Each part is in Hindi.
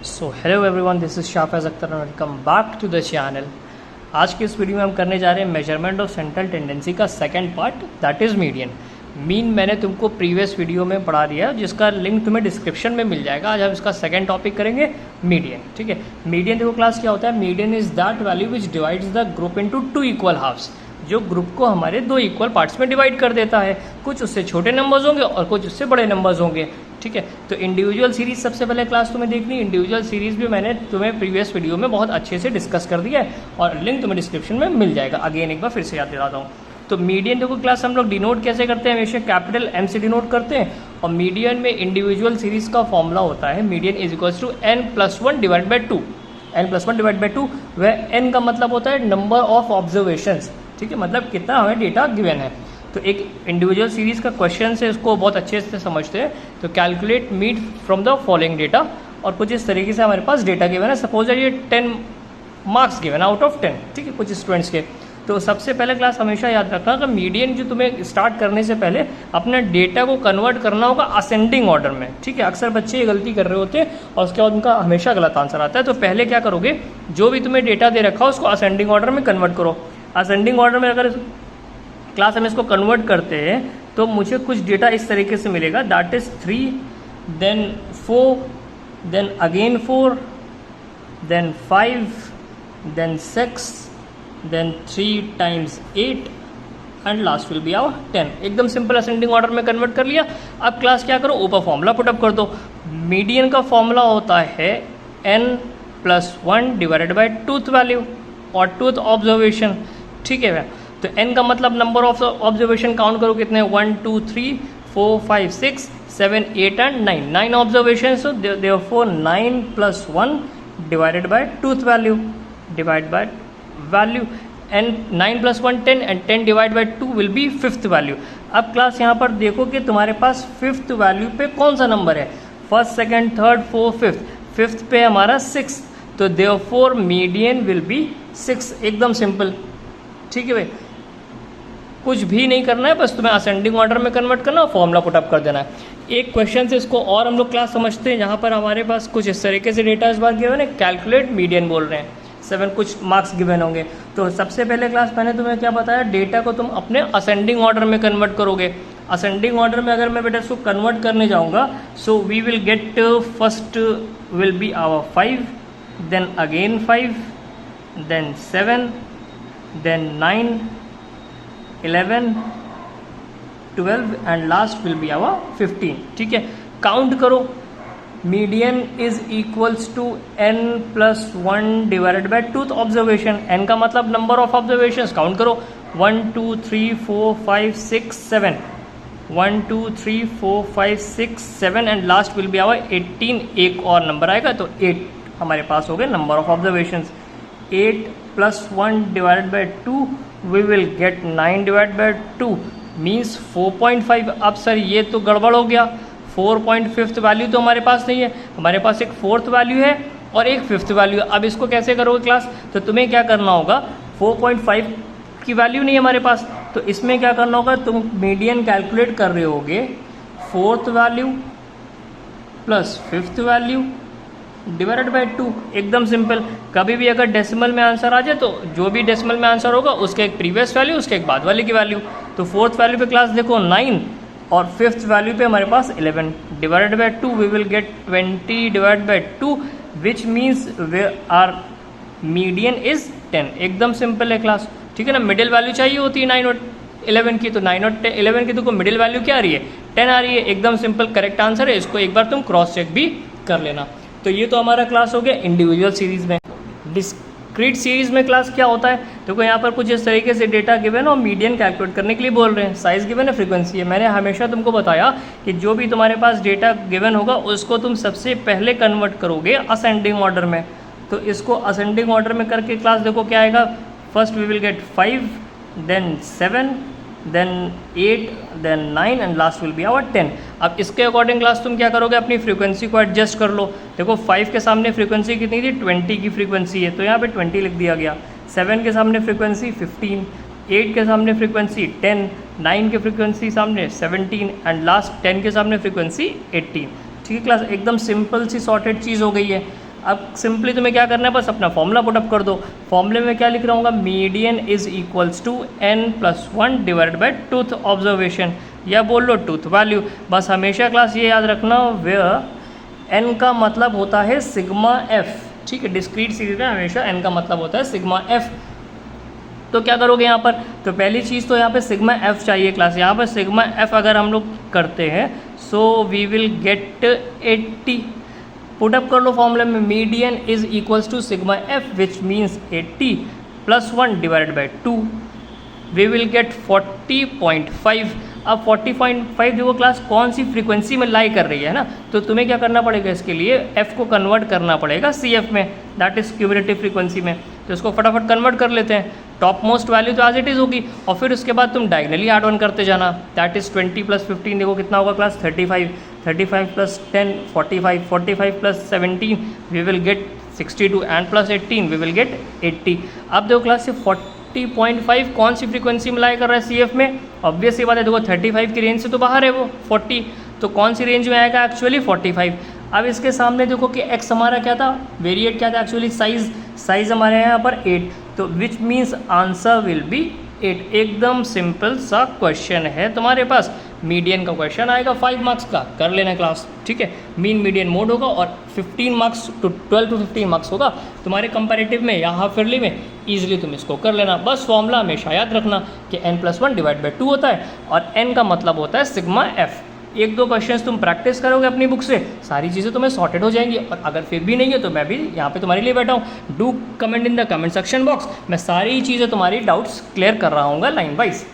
So hello everyone, this is Shafiz Akhtar and welcome back to the channel. आज के इस वीडियो में हम करने जा रहे हैं मेजरमेंट ऑफ सेंट्रल टेंडेंसी का second part, that is median. Mean मैंने तुमको प्रीवियस वीडियो में पढ़ा दिया है, जिसका लिंक तुम्हें डिस्क्रिप्शन में मिल जाएगा। आज हम इसका सेकंड टॉपिक करेंगे मीडियन। ठीक है, मीडियन देखो क्लास क्या होता है। Median is that value which divides the group into two equal halves, जो ग्रुप को हमारे दो इक्वल पार्ट्स में डिवाइड कर देता है। कुछ उससे छोटे नंबर्स होंगे और कुछ उससे बड़े नंबर्स होंगे। ठीक है, तो इंडिविजुअल सीरीज सबसे पहले क्लास तुम्हें देखनी। इंडिविजुअल सीरीज भी मैंने तुम्हें प्रीवियस वीडियो में बहुत अच्छे से डिस्कस कर दिया है और लिंक तुम्हें डिस्क्रिप्शन में मिल जाएगा। अगेन एक बार फिर से याद दिलाता हूँ। तो मीडियन देखो क्लास हम लोग डिनोट कैसे करते हैं, हमेशा कैपिटल एम से डिनोट करते हैं। और मीडियन में इंडिविजुअल सीरीज का फॉर्मूला होता है median is equals to n+1 divide by 2। n+1 divide by 2, वह n का मतलब होता है नंबर ऑफ ऑब्जर्वेशंस। ठीक है, मतलब कितना हमें डेटा गिवन है। तो एक इंडिविजुअल सीरीज का क्वेश्चन से इसको बहुत अच्छे से समझते हैं। तो calculate mean from the following data, और कुछ इस तरीके से हमारे पास डेटा गिवन है। सपोज ये 10 मार्क्स गिवन आउट ऑफ 10। ठीक है, कुछ स्टूडेंट्स के। तो सबसे पहले क्लास हमेशा याद रखना कि मीडियन जो तुम्हें स्टार्ट करने से पहले अपने डेटा को कन्वर्ट करना होगा असेंडिंग ऑर्डर में। ठीक है, अक्सर बच्चे ये गलती कर रहे होते हैं और उसके बाद उनका हमेशा गलत आंसर आता है। तो पहले क्या करोगे, जो भी तुम्हें डेटा दे रखा हो उसको असेंडिंग ऑर्डर में कन्वर्ट करो। असेंडिंग ऑर्डर में अगर क्लास हम इसको कन्वर्ट करते हैं तो मुझे कुछ डेटा इस तरीके से मिलेगा, that is 3, then 4, then again 4, then 5, then 6, then 3 times 8 and last will be our 10। एकदम सिंपल असेंडिंग ऑर्डर में कन्वर्ट कर लिया। अब क्लास क्या करो, ऊपर फॉर्मूला पुटअप कर दो। मीडियन का फॉर्मूला होता है n+1 divided by tooth value और टूथ ऑब्जर्वेशन। ठीक है, तो n का मतलब नंबर ऑफ ऑब्जर्वेशन काउंट करो कितने, 1 2 3 4 5 6 7 8 and 9, 9 observation. So therefore 9+1 divided by tooth value divide by value, and 9+1 10 and 10 divide by 2 will be fifth value. अब क्लास यहाँ पर देखो कि तुम्हारे पास फिफ्थ वैल्यू पे कौन सा नंबर है, first second third fourth fifth. Fifth पे हमारा 6, तो देयरफॉर मीडियन विल बी 6। एकदम सिंपल। ठीक है भाई, कुछ भी नहीं करना है, बस तुम्हें असेंडिंग ऑर्डर में कन्वर्ट करना और फॉर्मूला पुटअप कर देना है। एक क्वेश्चन से इसको और हम लोग क्लास समझते हैं, जहाँ पर हमारे पास कुछ इस तरीके से डेटा इस बार गिवन है, कैलकुलेट मीडियन बोल रहे हैं, 7 कुछ मार्क्स गिवन होंगे। तो सबसे पहले क्लास मैंने तुम्हें क्या बताया, डेटा को तुम अपने असेंडिंग ऑर्डर में कन्वर्ट करोगे। असेंडिंग ऑर्डर में अगर मैं बेटा इसको कन्वर्ट करने जाऊँगा, so we will get first will be our 5, then again 5, then 7, then 9, 11, 12 and last will be our 15। ठीक है, काउंट करो। Median is equals to n+1 divided by tooth observation. n का मतलब नंबर ऑफ ऑब्जर्वेशंस, काउंट करो 1 2 3 4 5 6 7, 1 2 3 4 5 6 7 and last will be our 18। एक और नंबर आएगा तो 8 हमारे पास हो गए number of observations. 8+1 divided by 2 we will get 9 divide by 2 means 4.5। अब सर ये तो गड़बड़ हो गया, 4.5 वैल्यू तो हमारे पास नहीं है, हमारे पास एक फोर्थ वैल्यू है और एक फिफ्थ वैल्यू है। अब इसको कैसे करोगे क्लास, तो तुम्हें क्या करना होगा, 4.5 की वैल्यू नहीं है हमारे पास, तो इसमें क्या करना होगा, तुम मीडियन कैलकुलेट कर रहे होगे fourth value plus fifth value divided by 2। एकदम सिंपल। कभी भी अगर डेसिमल में आंसर आ जाए तो जो भी डेसिमल में आंसर होगा उसके एक प्रीवियस वैल्यू, उसके एक बाद वाले की वैल्यू। तो फोर्थ वैल्यू पे क्लास देखो 9 और फिफ्थ वैल्यू पे हमारे पास 11 divided by 2 we will get 20 divide by 2 which means our median is 10। एकदम सिंपल है क्लास। ठीक है ना, मिडिल वैल्यू चाहिए होती है 9 और 11 की, तो 9 और 11 की तो मिडिल वैल्यू क्या आ रही है, 10 आ रही है। एकदम सिंपल करेक्ट आंसर है। इसको एक बार तुम क्रॉस चेक भी कर लेना। तो ये तो हमारा क्लास हो गया इंडिविजुअल सीरीज़ में। डिस्क्रीट सीरीज़ में क्लास क्या होता है, देखो यहाँ पर कुछ इस तरीके से डेटा गिवन और मीडियन कैलकुलेट करने के लिए बोल रहे हैं। साइज़ गिवन है, फ्रीक्वेंसी है। मैंने हमेशा तुमको बताया कि जो भी तुम्हारे पास डेटा गिवन होगा उसको तुम सबसे पहले कन्वर्ट करोगे असेंडिंग ऑर्डर में। तो इसको असेंडिंग ऑर्डर में करके क्लास देखो क्या आएगा, first we will get 5, then 7, then 8, then 9 and last will be our 10। अब इसके अकॉर्डिंग क्लास तुम क्या करोगे, अपनी फ्रीक्वेंसी को एडजस्ट कर लो। देखो 5 के सामने फ्रीक्वेंसी कितनी थी, 20 की फ्रीक्वेंसी है, तो यहाँ पे 20 लिख दिया गया। 7 के सामने फ्रीक्वेंसी 15, 8 के सामने फ्रीक्वेंसी 10, 9 के फ्रीक्वेंसी सामने 17 एंड लास्ट 10 के सामने फ्रीक्वेंसी 18। ठीक है क्लास, एकदम सिंपल सी सॉर्टेड चीज़ हो गई है। अब सिंपली तुम्हें क्या करना है, बस अपना फॉर्मूला पुटअप कर दो। फॉर्मूले में क्या लिख रहा हूँ, median is equals to n+1 divide by tooth observation, या बोल लो टूथ वैल्यू। बस हमेशा क्लास ये याद रखना, वेयर n का मतलब होता है सिग्मा f, ठीक है। डिस्क्रीट सीरीज में हमेशा n का मतलब होता है सिग्मा f। तो क्या करोगे यहाँ पर, तो पहली चीज़ तो यहाँ पे सिग्मा f चाहिए क्लास। यहाँ पर सिग्मा f अगर हम लोग करते हैं, so we will get 80। Put up कर लो फॉर्मूले में, median is equals to sigma f which means 80 + 1 divided by 2, we will get 40.5। अब 40.5 देखो क्लास कौन सी फ्रीक्वेंसी में लाई कर रही है ना, तो तुम्हें क्या करना पड़ेगा, इसके लिए f को कन्वर्ट करना पड़ेगा CF में, दैट इज़ क्यूमुलेटिव फ्रीक्वेंसी में। तो इसको फटाफट कन्वर्ट कर लेते हैं। टॉप मोस्ट वैल्यू तो एज इट इज़ होगी, और फिर उसके बाद तुम डायगनली ऐड ऑन करते जाना, दैट इज़ 20 + 15 देखो कितना होगा class, 35, 35 + 10 45, 45 + 17 we will get 62 and +18 we will get 80। अब देखो क्लास ये 40.5 कौन सी फ्रीक्वेंसी में लाई कर रहा है CF में, ऑब्वियस ये बात है, देखो 35 की रेंज से तो बाहर है वो 40, तो कौन सी रेंज में आएगा एक्चुअली 45। अब इसके सामने देखो कि x हमारा क्या था, वेरिएट क्या था एक्चुअली, साइज हमारे यहाँ पर 8, तो which means answer will be 8। एकदम सिंपल सा क्वेश्चन है तुम्हारे पास, मीडियन का क्वेश्चन आएगा 5 मार्क्स का, कर लेना क्लास, ठीक है। मीन मीडियन मोड होगा और 15 मार्क्स टू 12 to 15 मार्क्स होगा तुम्हारे कंपैरेटिव में या हाफ ईयरली में, ईजिली तुम इसको कर लेना। बस फॉर्मूला हमेशा याद रखना कि n+1 डिवाइड बाई 2 होता है, और n का मतलब होता है सिग्मा f। एक दो क्वेश्चंस तुम प्रैक्टिस करोगे अपनी बुक से, सारी चीज़ें तुम्हें सॉर्टेड हो जाएंगी। और अगर फिर भी नहीं है तो मैं भी यहाँ पे तुम्हारे लिए बैठा हूँ, do comment in the comment section box, मैं सारी चीज़ें तुम्हारी डाउट्स क्लियर कर रहा हूँ लाइन वाइज।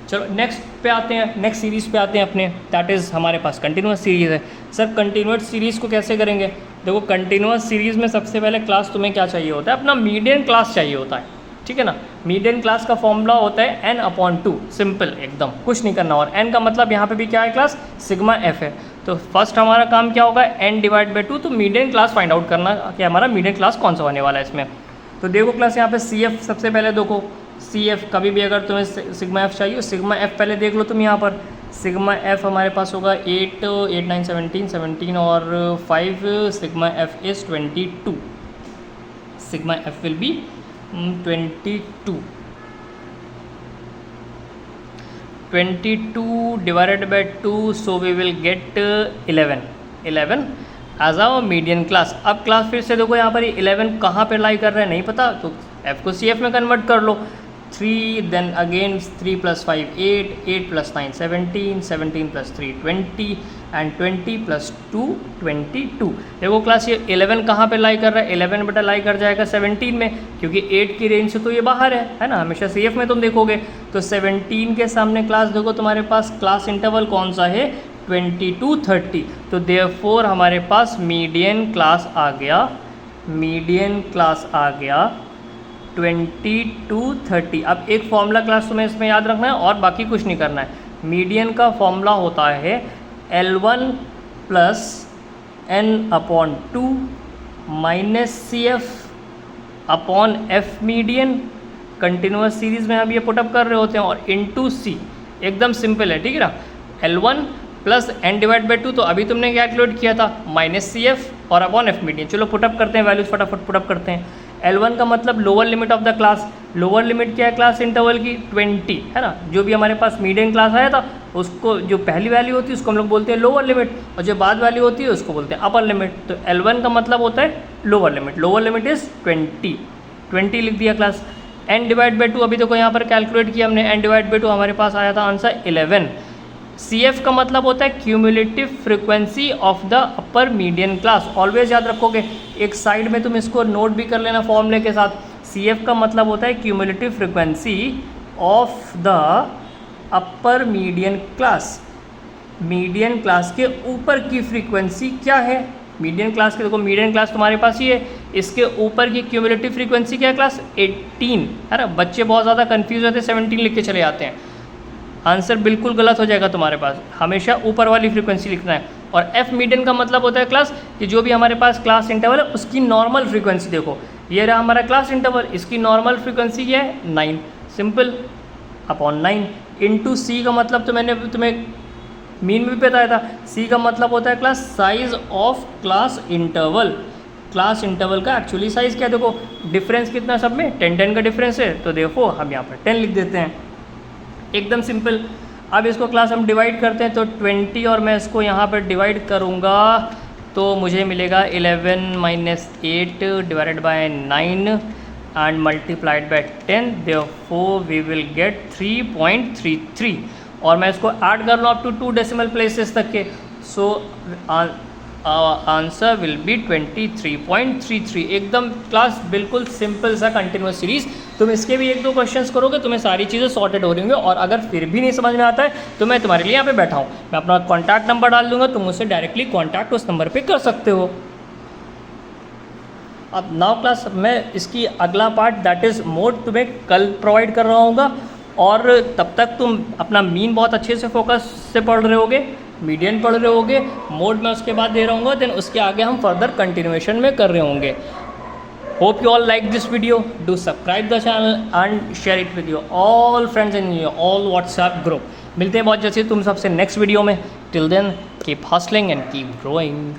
चलो नेक्स्ट पे आते हैं, नेक्स्ट सीरीज़ पे आते हैं अपने, दैट इज़ हमारे पास कंटिन्यूस सीरीज़ है। सर कंटिन्यूस सीरीज़ को कैसे करेंगे, देखो कंटिन्यूस सीरीज़ में सबसे पहले क्लास तुम्हें क्या चाहिए होता है, अपना मीडियन क्लास चाहिए होता है, ठीक है ना। मीडियन क्लास का फॉर्मूला होता है n/2, सिंपल एकदम, कुछ नहीं करना। और n का मतलब यहाँ पे भी क्या है क्लास, सिग्मा f है। तो फर्स्ट हमारा काम क्या होगा, n डिवाइड बाई 2, तो मीडियन क्लास फाइंड आउट करना कि हमारा मीडियन क्लास कौन सा होने वाला है इसमें। तो देखो क्लास यहाँ पे CF सबसे पहले देखो, CF कभी भी अगर तुम्हें सिग्मा f चाहिए, सिग्मा f पहले देख लो तुम यहाँ पर। सिग्मा f हमारे पास होगा 8, 8, 9, 17, 17 और 5, sigma f is 22, sigma f will be 22 divided by 2, so we will get 11 as a median class. अब क्लास फिर से देखो यहाँ पर 11 कहाँ पर लाई कर रहे हैं नहीं पता, तो f को CF में कन्वर्ट कर लो। 3 then again 3 + 5 8, 8 + 9 17, 17 + 3 20 and 20 + 2 22। देखो क्लास ये 11 कहाँ पे लाई कर रहा है, 11 बेटा लाई कर जाएगा 17 में, क्योंकि 8 की रेंज से तो ये बाहर है ना, हमेशा CF में तुम देखोगे। तो 17 के सामने क्लास देखो तुम्हारे पास क्लास इंटरवल कौन सा है, 20 to 30। तो देयरफॉर हमारे पास मीडियन क्लास आ गया, मीडियन क्लास आ गया 20 to 30। अब एक फॉर्मूला क्लास तुम्हें इसमें याद रखना है और बाकी कुछ नहीं करना है। मीडियन का फॉर्मूला होता है L1 + n/2 - CF upon f median. Continuous series में हम ये पुटअप कर रहे होते हैं, और इनटू C, एकदम सिंपल है, ठीक है ना। L1 + n डिवाइड बाई 2, तो अभी तुमने कैलकुलेट किया था, -CF और अपॉन f मीडियन। चलो पुटअप करते हैं, वैल्यूज फटाफट पुटअप करते हैं। L1 का मतलब lower limit of the class, lower limit क्या है क्लास इंटरवल की, 20 है ना। जो भी हमारे पास मीडियन क्लास आया था, उसको जो पहली वैल्यू होती है उसको हम लोग बोलते हैं लोअर लिमिट, और जो बाद वैल्यू होती है उसको बोलते हैं अपर लिमिट। तो L1 का मतलब होता है lower limit, lower limit is 20 लिख दिया क्लास। n डिवाइड बाई 2, अभी देखो यहाँ पर कैलकुलेट किया हमने, n डिवाइड बाई 2 हमारे पास आया था आंसर 11। CF का मतलब होता है cumulative frequency of the upper median class, always याद रखोगे, एक साइड में तुम इसको नोट भी कर लेना फॉर्मूले के साथ। CF का मतलब होता है cumulative frequency of the upper median class. Median class के ऊपर की फ्रीक्वेंसी क्या है, मीडियन क्लास के, देखो मीडियन क्लास तुम्हारे पास ही है, इसके ऊपर की क्यूमुलेटिव फ्रीक्वेंसी क्या है क्लास, 18 है ना। बच्चे बहुत ज़्यादा कंफ्यूज होते हैं, 17 लिख के चले जाते हैं, आंसर बिल्कुल गलत हो जाएगा तुम्हारे पास, हमेशा ऊपर वाली फ्रीक्वेंसी लिखना है। और f मीडियन का मतलब होता है क्लास कि जो भी हमारे पास क्लास इंटरवल है उसकी नॉर्मल फ्रीक्वेंसी, देखो ये रहा हमारा क्लास इंटरवल, इसकी नॉर्मल फ्रीक्वेंसी क्या है 9, सिंपल अपॉन 9 इंटू C का मतलब तो मैंने तुम्हें मीन में भी बताया था, C का मतलब होता है class size of class interval. Class interval का एक्चुअली साइज़ क्या है, देखो डिफरेंस कितना सब में 10 का डिफरेंस है, तो देखो हम यहाँ पर 10 लिख देते हैं, एकदम सिंपल। अब इसको क्लास हम डिवाइड करते हैं, तो 20 और मैं इसको यहाँ पर डिवाइड करूँगा तो मुझे मिलेगा 11 - 8 divided by 9 and multiplied by 10, therefore we will get 3.33 और मैं इसको ऐड कर लूँ अप टू 2 डेसिमल प्लेसेस तक के, सो आंसर विल बी 23.33। एकदम क्लास बिल्कुल सिंपल सा कंटिन्यूस सीरीज। तुम इसके भी 1-2 क्वेश्चंस करोगे, तुम्हें सारी चीज़ें सॉर्टेड हो रही होंगी, और अगर फिर भी नहीं समझ में आता है तो मैं तुम्हारे लिए यहाँ पे बैठा हूँ, मैं अपना कॉन्टैक्ट नंबर डाल दूँगा, तुम मुझसे डायरेक्टली कॉन्टैक्ट उस नंबर पर कर सकते हो। अब नाउ क्लास मैं इसकी अगला पार्ट दैट इज़ मोड तुम्हें कल प्रोवाइड कर रहा हूँगा, और तब तक तुम अपना मीन बहुत अच्छे से फोकस से पढ़ रहे होगे, मीडियन पढ़ रहे होगे, मोड में उसके बाद दे रहा हूँ, देन उसके आगे हम फर्दर कंटिन्यूएशन में कर रहे होंगे। Hope you all like this video, do subscribe the channel and share it with your all friends in your all WhatsApp group. मिलते हैं बहुत जल्दी तुम सबसे नेक्स्ट वीडियो में। Till then keep hustling and keep growing.